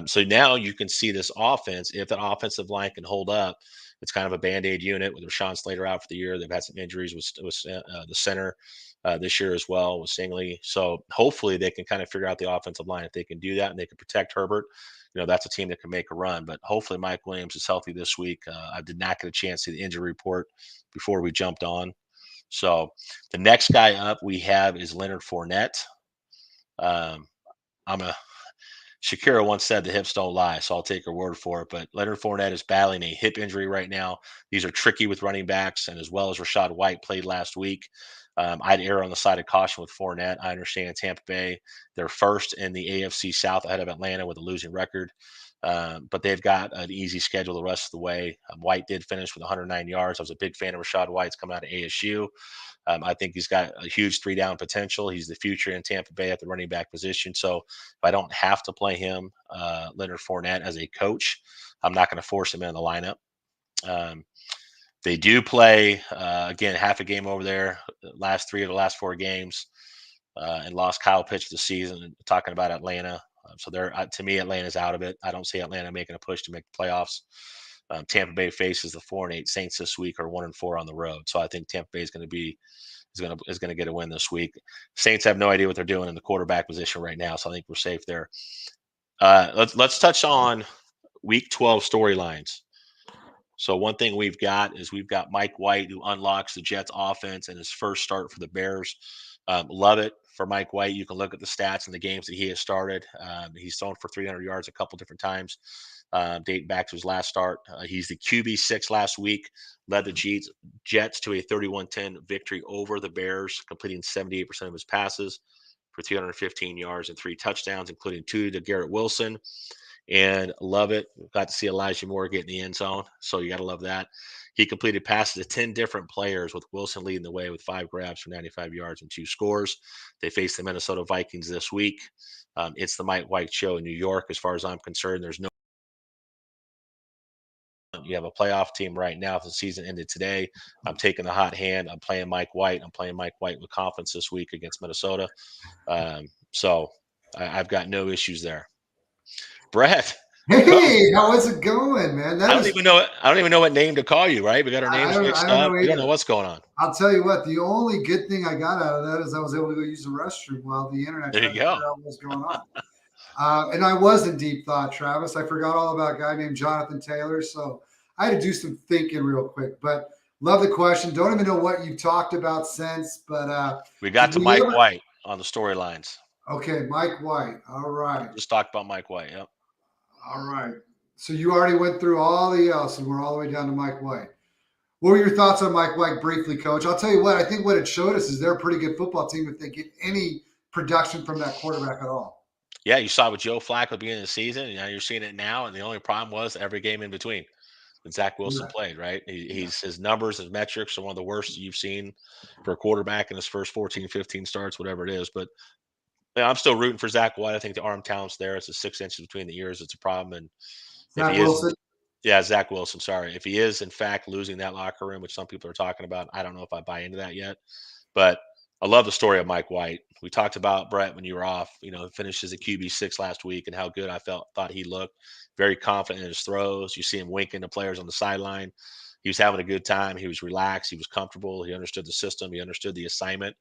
So now you can see this offense, if that offensive line can hold up, it's kind of a band-aid unit with Rashawn Slater out for the year. They've had some injuries with the center this year as well with Stingley. So hopefully they can kind of figure out the offensive line. If they can do that and they can protect Herbert, that's a team that can make a run. But hopefully Mike Williams is healthy this week. I did not get a chance to see the injury report before we jumped on. So the next guy up we have is Leonard Fournette. Shakira once said the hips don't lie, so I'll take her word for it. But Leonard Fournette is battling a hip injury right now. These are tricky with running backs, and as well as Rashad White played last week. I'd err on the side of caution with Fournette. I understand Tampa Bay, they're first in the AFC South ahead of Atlanta with a losing record. But they've got an easy schedule the rest of the way. White did finish with 109 yards. I was a big fan of Rashad White's coming out of ASU. I think he's got a huge 3-down potential. He's the future in Tampa Bay at the running back position. So if I don't have to play him, Leonard Fournette, as a coach, I'm not going to force him in the lineup. They do play, again, half a game over there, last 3 of the last 4 games, and lost Kyle Pitts this season, talking about Atlanta. So they're, to me, Atlanta's out of it. I don't see Atlanta making a push to make the playoffs. Tampa Bay faces the 4-8 Saints this week, are 1-4 on the road. So I think Tampa Bay is going to get a win this week. Saints have no idea what they're doing in the quarterback position right now, so I think we're safe there. Let's touch on Week 12 storylines. So one thing we've got Mike White, who unlocks the Jets offense in his first start for the Bears. Love it for Mike White. You can look at the stats in the games that he has started. He's thrown for 300 yards a couple different times, dating back to his last start. He's the QB6 last week, led the Jets to a 31-10 victory over the Bears, completing 78% of his passes for 315 yards and 3 touchdowns, including 2 to Garrett Wilson. And love it. Got to see Elijah Moore get in the end zone. So you got to love that. He completed passes to 10 different players, with Wilson leading the way with 5 grabs for 95 yards and 2 scores. They face the Minnesota Vikings this week. It's the Mike White show in New York. As far as I'm concerned, there's no. You have a playoff team right now. If the season ended today, I'm taking the hot hand. I'm playing Mike White. I'm playing Mike White with confidence this week against Minnesota. So I've got no issues there. Brett, Coach, Hey, how is it going, man? I That don't is, even know. I don't even know what name to call you. Right? We got our names I mixed don't up. know We don't know either. what's going on. I'll tell you what, the only good thing I got out of that is I was able to go use the restroom while the internet There tried you to go. figure out what was going on. And I was in deep thought, Travis. I forgot all about a guy named Jonathan Taylor. So I had to do some thinking real quick. But love the question. Don't even know what you talked about since. But We got did to we Mike ever? White on the storylines. Okay, Mike White. All right. Just talked about Mike White. Yep. All right. So you already went through all the else, and we're all the way down to Mike White. What were your thoughts on Mike White briefly, Coach? I'll tell you what, I think what it showed us is they're a pretty good football team if they get any production from that quarterback at all. Yeah, you saw with Joe Flacco at the beginning of the season. And now you're seeing it now, and the only problem was every game in between that Zach Wilson Right. played. Right? Yeah. He's his numbers, his metrics are one of the worst you've seen for a quarterback in his first 14, 15 starts, whatever it is. But yeah, I'm still rooting for Zach White. I think the arm talent's there. It's the 6 inches between the ears. It's a problem. And if Zach he is, Wilson. yeah, Zach Wilson, sorry. If he is, in fact, losing that locker room, which some people are talking about, I don't know if I buy into that yet. But I love the story of Mike White. We talked about Brett when you were off, finished as a QB6 last week and how good I thought he looked. Very confident in his throws. You see him winking to players on the sideline. He was having a good time. He was relaxed. He was comfortable. He understood the system. He understood the assignment,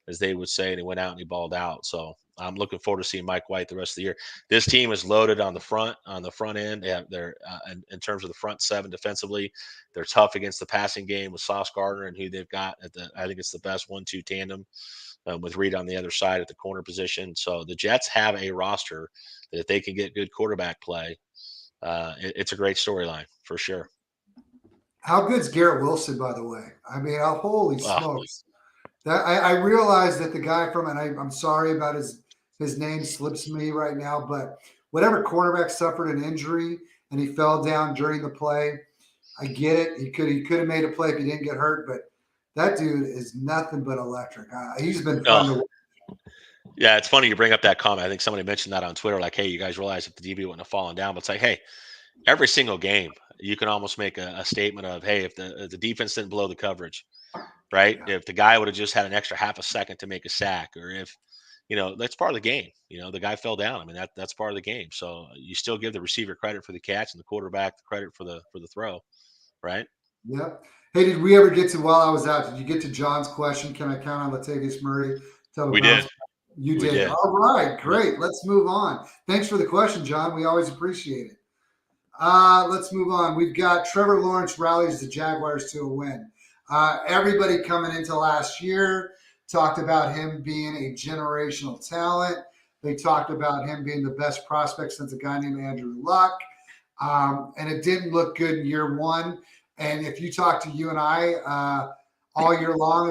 as they would say, and he went out and he balled out. So I'm looking forward to seeing Mike White the rest of the year. This team is loaded on the front end. They're in terms of the front seven defensively. They're tough against the passing game with Sauce Gardner and who they've got I think it's the best 1-2 tandem with Reed on the other side at the corner position. So the Jets have a roster that if they can get good quarterback play, it's a great storyline for sure. How good's Garrett Wilson, by the way? I mean, holy Uh, smokes. I realize that the guy from, and I'm sorry about his name slips me right now, but whatever cornerback suffered an injury and he fell down during the play, I get it. He could have made a play if he didn't get hurt, but that dude is nothing but electric. He's been fun to oh, watch. yeah, it's funny you bring up that comment. I think somebody mentioned that on Twitter, like, hey, you guys realize if the DB wouldn't have fallen down, but it's like, hey, every single game, you can almost make a statement of, hey, if the defense didn't blow the coverage, right? Yeah. If the guy would have just had an extra half a second to make a sack, or if, that's part of the game. The guy fell down. I mean, that's part of the game. So you still give the receiver credit for the catch and the quarterback the credit for the throw, right? Yep. Hey, did we ever get to while I was out? Did you get to John's question? Can I count on Latavius Murray to have a We bounce did. back? You We did. did. All right, Yep. great. Let's move on. Thanks for the question, John. We always appreciate it. Let's move on. We've got Trevor Lawrence rallies the Jaguars to a win. Everybody coming into last year talked about him being a generational talent. They talked about him being the best prospect since a guy named Andrew Luck. And it didn't look good in year one. And if you talk to you and I all year long,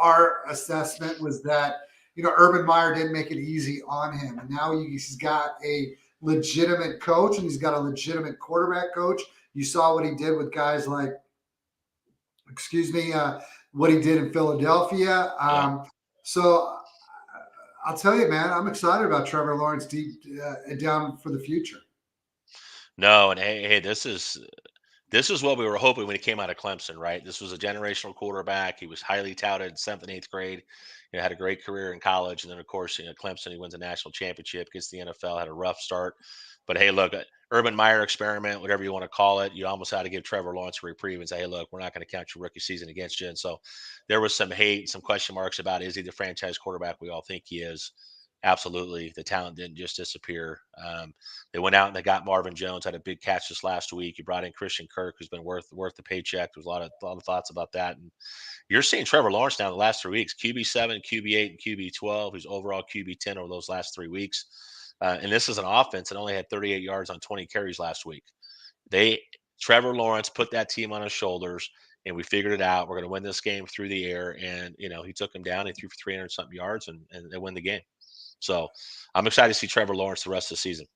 our assessment was that Urban Meyer didn't make it easy on him, and now he's got a legitimate coach and he's got a legitimate quarterback coach. You saw what he did with guys like, what he did in Philadelphia. Yeah. So I'll tell you, man, I'm excited about Trevor Lawrence deep down for the future. No, and hey, this is what we were hoping when he came out of Clemson, right? This was a generational quarterback. He was highly touted in 7th and 8th grade. Had a great career in college, and then of course, Clemson. He wins a national championship, gets the NFL, had a rough start. But hey, look, Urban Meyer experiment, whatever you want to call it, you almost had to give Trevor Lawrence a reprieve and say, hey, look, we're not going to count your rookie season against you. And so there was some hate, some question marks about, is he the franchise quarterback we all think he is? Absolutely. The talent didn't just disappear. They went out and they got Marvin Jones, had a big catch this last week. You brought in Christian Kirk, who's been worth the paycheck. There's a lot of thoughts about that. And you're seeing Trevor Lawrence now the last 3 weeks, QB7, QB8, and QB12, who's overall QB10 over those last 3 weeks. And this is an offense that only had 38 yards on 20 carries last week. They Trevor Lawrence put that team on his shoulders, and we figured it out. We're going to win this game through the air, and he took him down. He threw for 300 something yards, and they win the game. So I'm excited to see Trevor Lawrence the rest of the season.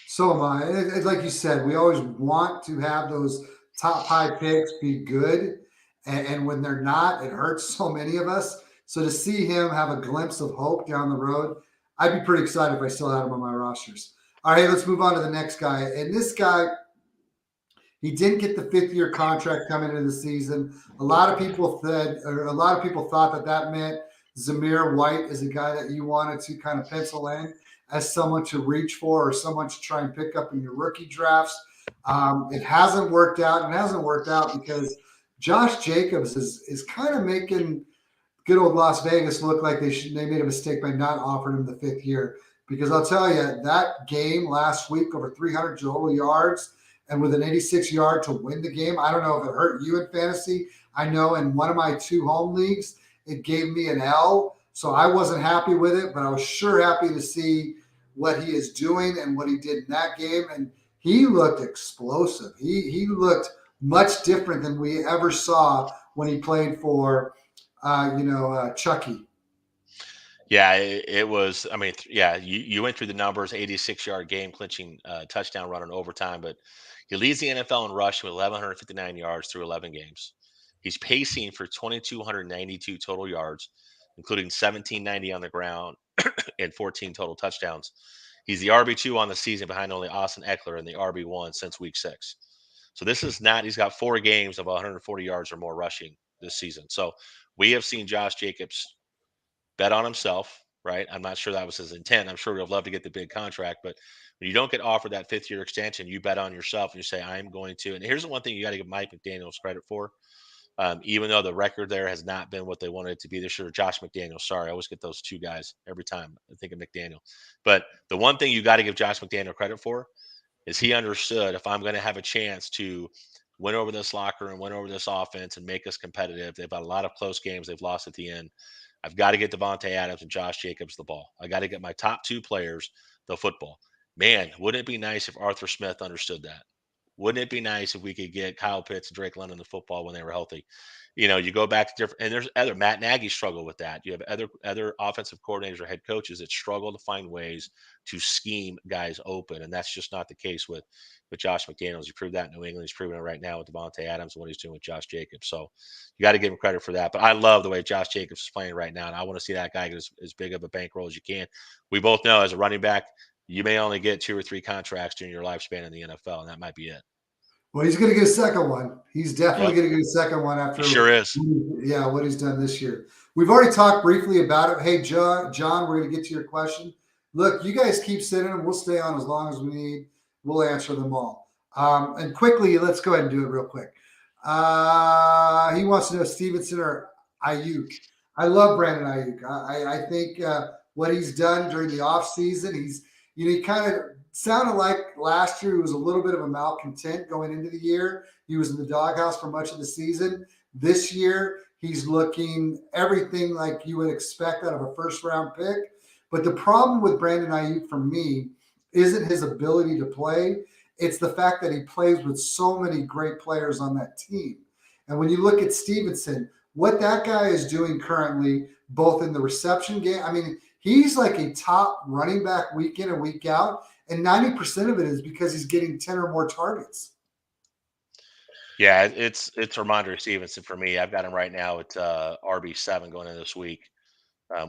So am I. Like you said, we always want to have those top high picks be good. And when they're not, it hurts so many of us. So to see him have a glimpse of hope down the road, I'd be pretty excited if I still had him on my rosters. All right, let's move on to the next guy. And this guy, he didn't get the 5th-year contract coming into the season. A lot of people thought that meant Zamir White is a guy that you wanted to kind of pencil in as someone to reach for or someone to try and pick up in your rookie drafts. It hasn't worked out. It hasn't worked out because Josh Jacobs is kind of making good old Las Vegas look like they made a mistake by not offering him the 5th year. Because I'll tell you, that game last week, over 300 total yards, and with an 86 yard to win the game. I don't know if it hurt you in fantasy. I know in one of my 2 home leagues, it gave me an L. So I wasn't happy with it, but I was sure happy to see what he is doing and what he did in that game. And he looked explosive. He looked much different than we ever saw when he played for, Chucky. Yeah, it was. I mean, yeah, you went through the numbers: 86-yard game, clinching touchdown run in overtime. But he leads the NFL in rushing with 1,159 yards through 11 games. He's pacing for 2,292 total yards, including 1,790 on the ground and 14 total touchdowns. He's the RB2 on the season, behind only Austin Eckler, and the RB1 since week 6. So this is not. He's got 4 games of 140 yards or more rushing this season. So we have seen Josh Jacobs bet on himself, right? I'm not sure that was his intent. I'm sure he'd love to get the big contract, but when you don't get offered that 5th-year extension, you bet on yourself and you say, I'm going to. And here's the one thing you got to give Mike McDaniels credit for. Even though the record there has not been what they wanted it to be this year, Josh McDaniels. Sorry, I always get those 2 guys every time I think of McDaniel. But the one thing you got to give Josh McDaniel credit for is he understood, if I'm going to have a chance to win over this locker room, win over this offense, and make us competitive. They've had a lot of close games they've lost at the end. I've got to get Devontae Adams and Josh Jacobs the ball. I got to get my top 2 players the football. Man, wouldn't it be nice if Arthur Smith understood that? Wouldn't it be nice if we could get Kyle Pitts and Drake London the football when they were healthy? You go back to different, and there's other. Matt Nagy struggled with that. You have other offensive coordinators or head coaches that struggle to find ways to scheme guys open, and that's just not the case with Josh McDaniels. He proved that in New England. He's proving it right now with Devontae Adams and what he's doing with Josh Jacobs. So you got to give him credit for that. But I love the way Josh Jacobs is playing right now, and I want to see that guy get as big of a bankroll as you can. We both know as a running back, you may only get 2 or 3 contracts during your lifespan in the NFL, and that might be it. Well, he's going to get a second one. He's definitely Yep, going to get a second one he after, sure is. what he's done this year. We've already talked briefly about it. Hey, John, we're going to get to your question. Look, you guys keep sending them. We'll stay on as long as we need. We'll answer them all. And quickly, let's go ahead and do it real quick. He wants to know Stevenson or Ayuk. I love Brandon Ayuk. I think what he's done during the offseason, he kind of sounded like last year he was a little bit of a malcontent going into the year. He was in the doghouse for much of the season. This year, he's looking everything like you would expect out of a first-round pick. But the problem with Brandon Ayuk for me isn't his ability to play. It's the fact that he plays with so many great players on that team. And when you look at Stevenson, what that guy is doing currently, both in the reception game, I mean, he's like a top running back week in and week out. And 90% of it is because he's getting 10 or more targets. Yeah, it's Ramondre Stevenson for me. I've got him right now at RB7 going into this week.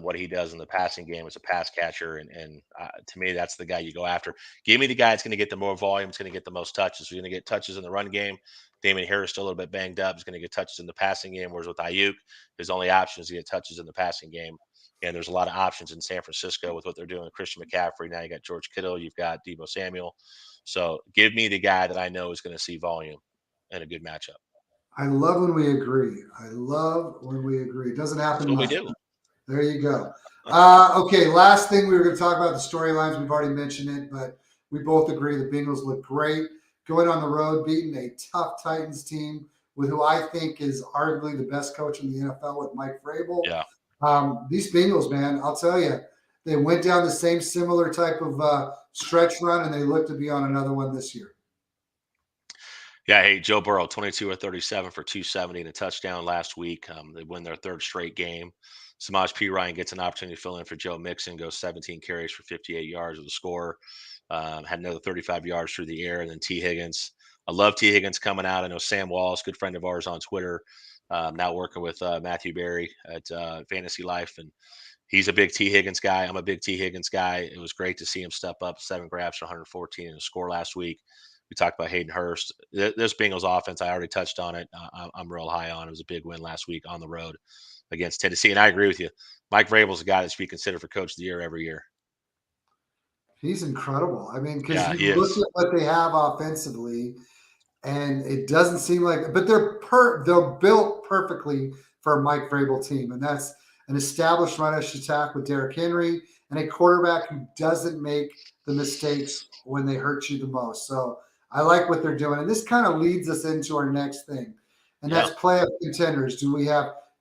What he does in the passing game as a pass catcher, and to me, that's the guy you go after. Give me the guy that's going to get the more volume, it's going to get the most touches. You're going to get touches in the run game. Damon Harris still a little bit banged up. He's going to get touches in the passing game. Whereas with Ayuk, his only option is to get touches in the passing game. And there's a lot of options in San Francisco with what they're doing with Christian McCaffrey. Now you got George Kittle, you've got Debo Samuel. So give me the guy that I know is going to see volume and a good matchup. I love when we agree. I love when we agree. It doesn't That's happen what we much. do. There you go. Okay, last thing we were going to talk about the storylines. We've already mentioned it, but we both agree the Bengals look great. Going on the road, beating a tough Titans team with who I think is arguably the best coach in the NFL with Mike Vrabel. Yeah. These Bengals, man, I'll tell you, they went down the same similar type of stretch run, and they look to be on another one this year. Yeah, hey, Joe Burrow, 22 or 37 for 270 and a touchdown last week. They win their third straight game. Samaj P. Ryan gets an opportunity to fill in for Joe Mixon, goes 17 carries for 58 yards with a score. Had another 35 yards through the air. And then T. Higgins. I love T. Higgins coming out. I know Sam Wallace, good friend of ours on Twitter, now working with Matthew Berry at Fantasy Life. And he's a big T. Higgins guy. I'm a big T. Higgins guy. It was great to see him step up 7 grabs for 114 and a score last week. We talked about Hayden Hurst. This Bengals offense, I already touched on it. I'm real high on. It was a big win last week on the road against Tennessee. And I agree with you. Mike Vrabel's a guy that should be considered for Coach of the Year every year. He's incredible. I mean, because Yeah, you he look is. at what they have offensively, and it doesn't seem like, but they're built perfectly for a Mike Vrabel team, and that's an established rush attack with Derrick Henry and a quarterback who doesn't make the mistakes when they hurt you the most. So I like what they're doing, and this kind of leads us into our next thing, and Yeah. that's playoff contenders.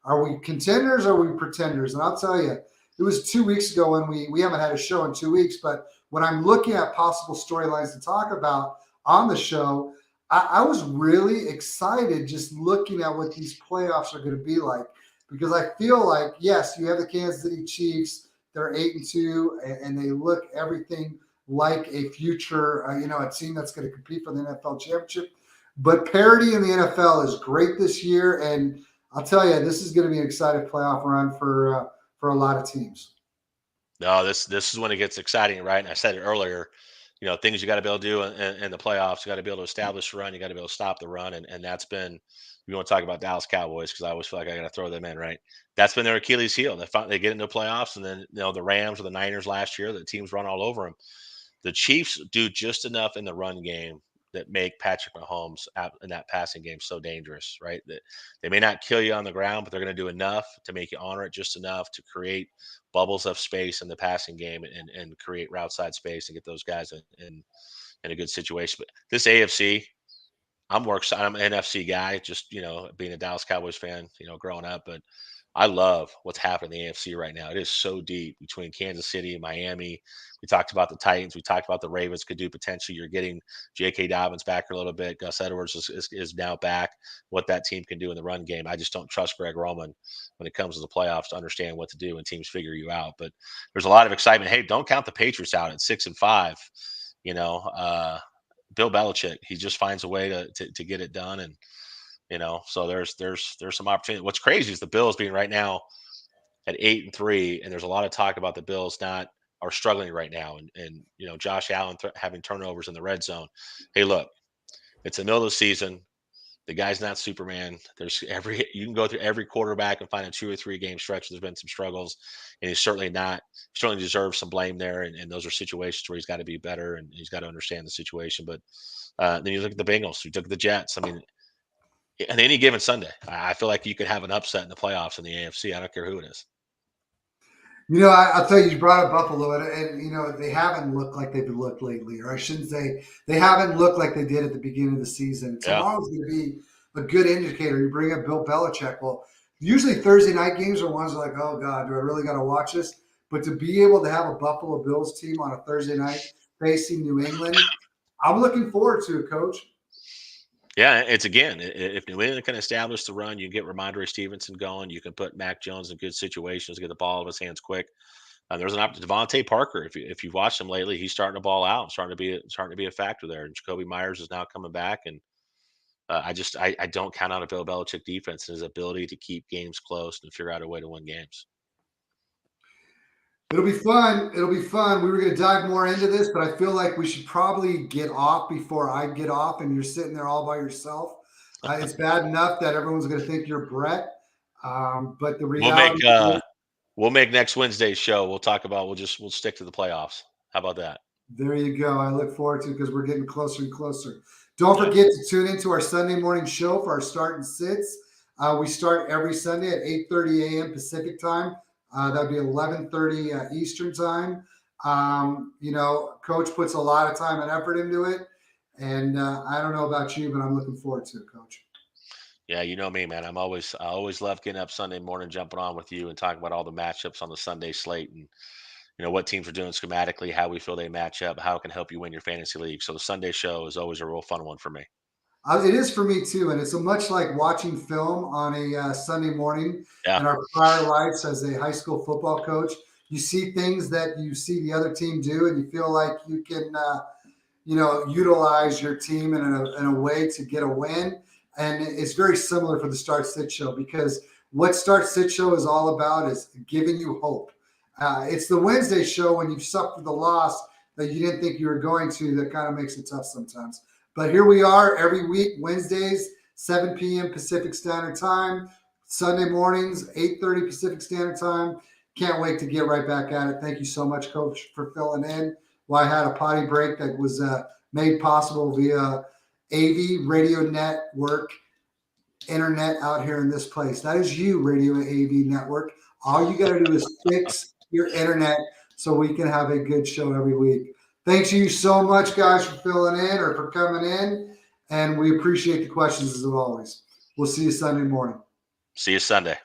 Are we contenders or are we pretenders? And I'll tell you, it was 2 weeks ago when we haven't had a show in 2 weeks, but when I'm looking at possible storylines to talk about on the show, I was really excited just looking at what these playoffs are going to be like because I feel like, yes, you have the Kansas City Chiefs. They're 8-2, and they look everything like a future, a team that's going to compete for the NFL championship. But parity in the NFL is great this year, and I'll tell you, this is going to be an exciting playoff run for a lot of teams. No, this is when it gets exciting, right? And I said it earlier. Things you got to be able to do in the playoffs. You got to be able to establish the run. You got to be able to stop the run, and that's been. You want to talk about Dallas Cowboys because I always feel like I got to throw them in, right? That's been their Achilles heel. They get into the playoffs, and then the Rams or the Niners last year, the teams run all over them. The Chiefs do just enough in the run game that make Patrick Mahomes out in that passing game so dangerous, right? That they may not kill you on the ground, but they're going to do enough to make you honor it just enough to create bubbles of space in the passing game and create route side space and get those guys in a good situation. But this AFC, I'm more excited. I'm an NFC guy, just being a Dallas Cowboys fan, growing up. But I love what's happening in the AFC right now. It is so deep between Kansas City and Miami. We talked about the Titans. We talked about the Ravens could do potentially. You're getting J.K. Dobbins back a little bit. Gus Edwards is now back. What that team can do in the run game. I just don't trust Greg Roman when it comes to the playoffs to understand what to do when teams figure you out. But there's a lot of excitement. Hey, don't count the Patriots out at 6-5. You know, Bill Belichick, he just finds a way to get it done. And so there's some opportunity. What's crazy is the Bills being right now at 8-3, and there's a lot of talk about the Bills not are struggling right now, and Josh Allen having turnovers in the red zone. Hey, look, it's the middle of the season. The guy's not Superman. You can go through every quarterback and find a 2 or 3 game stretch. There's been some struggles, and he's certainly not. He certainly deserves some blame there, and those are situations where he's got to be better and he's got to understand the situation. But then you look at the Bengals. You look at the Jets. I mean, on any given Sunday, I feel like you could have an upset in the playoffs in the AFC. I don't care who it is. I'll tell you, you brought up Buffalo, and they haven't looked like they've looked lately, or I shouldn't say they haven't looked like they did at the beginning of the season. Yeah. Tomorrow's going to be a good indicator. You bring up Bill Belichick. Well, usually Thursday night games are ones like, oh God, do I really got to watch this? But to be able to have a Buffalo Bills team on a Thursday night facing New England, I'm looking forward to it, Coach. Yeah, it's again, if New England can establish the run, you can get Ramondre Stevenson going. You can put Mac Jones in good situations, get the ball out of his hands quick. There's an opportunity. Devontae Parker, if you've watched him lately, he's starting to ball out, starting to be a factor there. And Jacoby Myers is now coming back, and I don't count out a Bill Belichick defense and his ability to keep games close and figure out a way to win games. It'll be fun. It'll be fun. We were going to dive more into this, but I feel like we should probably get off before I get off and you're sitting there all by yourself. It's bad enough that everyone's going to think you're Brett. But the We'll make reality is, We'll make next Wednesday's show. We'll talk about. We'll stick to the playoffs. How about that? There you go. I look forward to it because we're getting closer and closer. Don't Yeah. forget to tune into our Sunday morning show for our start and sits. We start every Sunday at 8:30 a.m. Pacific time. That'd be 11:30 Eastern time. Coach puts a lot of time and effort into it. And I don't know about you, but I'm looking forward to it, Coach. Yeah, you know me, man. I always love getting up Sunday morning, jumping on with you and talking about all the matchups on the Sunday slate and what teams are doing schematically, how we feel they match up, how it can help you win your fantasy league. So the Sunday show is always a real fun one for me. It is for me too, and it's much like watching film on a Sunday morning. Yeah, In our prior lives as a high school football coach, you see things that you see the other team do, and you feel like you can, utilize your team in a way to get a win. And it's very similar for the Start Sit Show because what Start Sit Show is all about is giving you hope. It's the Wednesday show when you've suffered the loss that you didn't think you were going to that kind of makes it tough sometimes. But here we are every week, Wednesdays, 7 p.m. Pacific Standard Time, Sunday mornings, 8:30 Pacific Standard Time. Can't wait to get right back at it. Thank you so much, Coach, for filling in. Well, I had a potty break that was made possible via AV Radio Network internet out here in this place. That is you, Radio AV Network. All you got to do is fix your internet so we can have a good show every week. Thanks you so much, guys, for filling in or for coming in. And we appreciate the questions as always. We'll see you Sunday morning. see you Sunday.